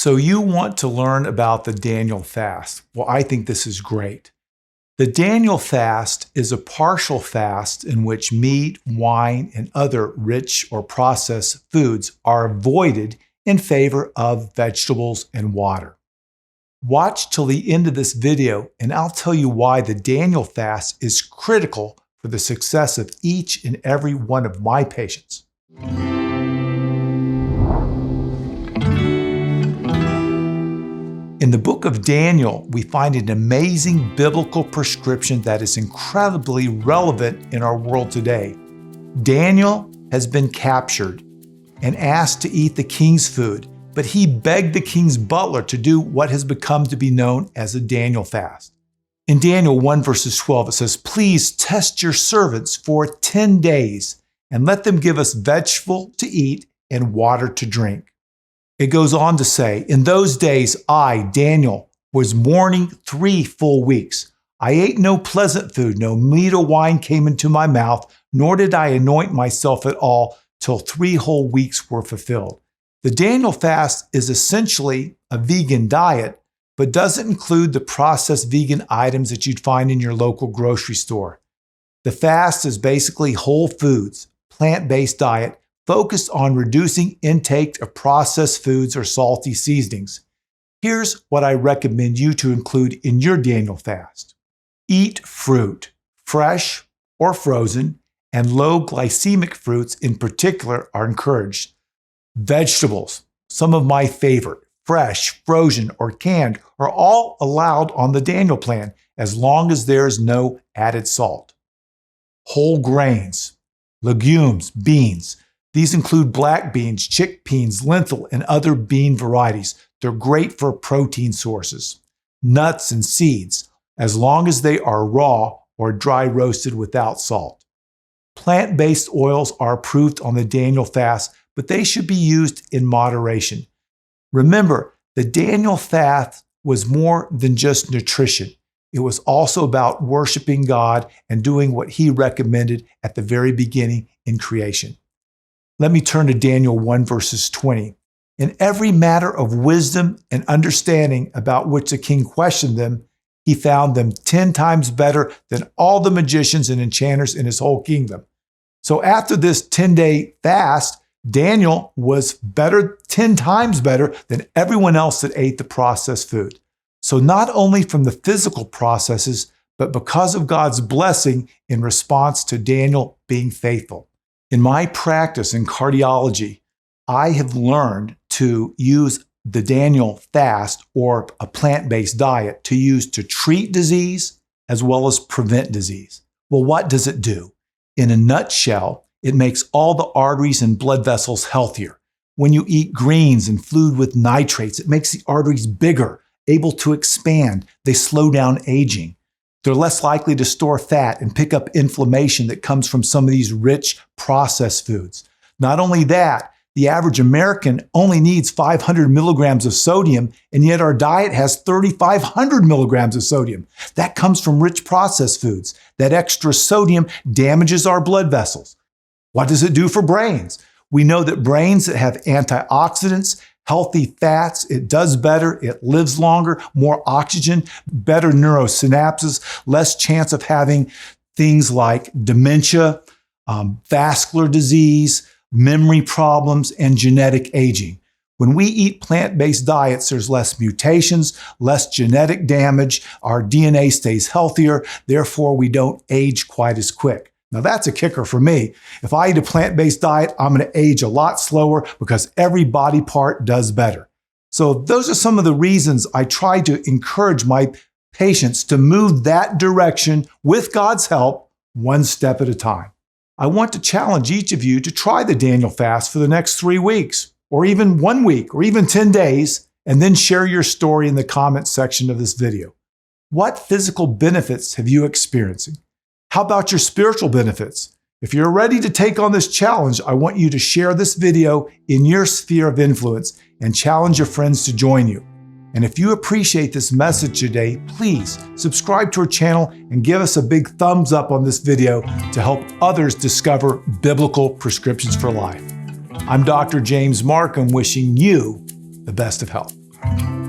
So you want to learn about the Daniel fast. Well, I think this is great. The Daniel fast is a partial fast in which meat, wine, and other rich or processed foods are avoided in favor of vegetables and water. Watch till the end of this video and I'll tell you why the Daniel fast is critical for the success of each and every one of my patients. In the book of Daniel, we find an amazing biblical prescription that is incredibly relevant in our world today. Daniel has been captured and asked to eat the king's food, but he begged the king's butler to do what has become to be known as a Daniel fast. In Daniel 1 verses 12, it says, "Please test your servants for 10 days and let them give us vegetable to eat and water to drink." It goes on to say, "In those days, I, Daniel, was mourning 3 full weeks. I ate no pleasant food, no meat or wine came into my mouth, nor did I anoint myself at all till 3 whole weeks were fulfilled." The Daniel fast is essentially a vegan diet, but doesn't include the processed vegan items that you'd find in your local grocery store. The fast is basically whole foods, plant-based diet, focused on reducing intake of processed foods or salty seasonings. Here's what I recommend you to include in your Daniel fast. Eat fruit, fresh or frozen, and low glycemic fruits in particular are encouraged. Vegetables, some of my favorite, fresh, frozen, or canned, are all allowed on the Daniel plan as long as there is no added salt. Whole grains, legumes, beans. These include black beans, chickpeas, lentil, and other bean varieties. They're great for protein sources. Nuts and seeds, as long as they are raw or dry roasted without salt. Plant-based oils are approved on the Daniel fast, but they should be used in moderation. Remember, the Daniel fast was more than just nutrition. It was also about worshiping God and doing what He recommended at the very beginning in creation. Let me turn to Daniel 1 verses 20. "In every matter of wisdom and understanding about which the king questioned them, he found them 10 times better than all the magicians and enchanters in his whole kingdom." So after this 10-day fast, Daniel was 10 times better than everyone else that ate the processed food. So not only from the physical processes, but because of God's blessing in response to Daniel being faithful. In my practice in cardiology, I have learned to use the Daniel fast or a plant-based diet to use to treat disease as well as prevent disease. Well, what does it do? In a nutshell, it makes all the arteries and blood vessels healthier. When you eat greens and food with nitrates, it makes the arteries bigger, able to expand. They slow down aging. They're less likely to store fat and pick up inflammation that comes from some of these rich processed foods. Not only that, the average American only needs 500 milligrams of sodium, and yet our diet has 3,500 milligrams of sodium. That comes from rich processed foods. That extra sodium damages our blood vessels. What does it do for brains? We know that brains that have antioxidants, healthy fats, it does better, it lives longer, more oxygen, better neurosynapses, less chance of having things like dementia, vascular disease, memory problems, and genetic aging. When we eat plant-based diets, there's less mutations, less genetic damage, our DNA stays healthier, therefore we don't age quite as quick. Now that's a kicker for me. If I eat a plant-based diet, I'm going to age a lot slower because every body part does better. So those are some of the reasons I try to encourage my patients to move that direction with God's help, one step at a time. I want to challenge each of you to try the Daniel fast for the next 3 weeks, or even 1 week, or even 10 days, and then share your story in the comment section of this video. What physical benefits have you experiencing? How about your spiritual benefits? If you're ready to take on this challenge, I want you to share this video in your sphere of influence and challenge your friends to join you. And if you appreciate this message today, please subscribe to our channel and give us a big thumbs up on this video to help others discover biblical prescriptions for life. I'm Dr. James Marcum, wishing you the best of health. you.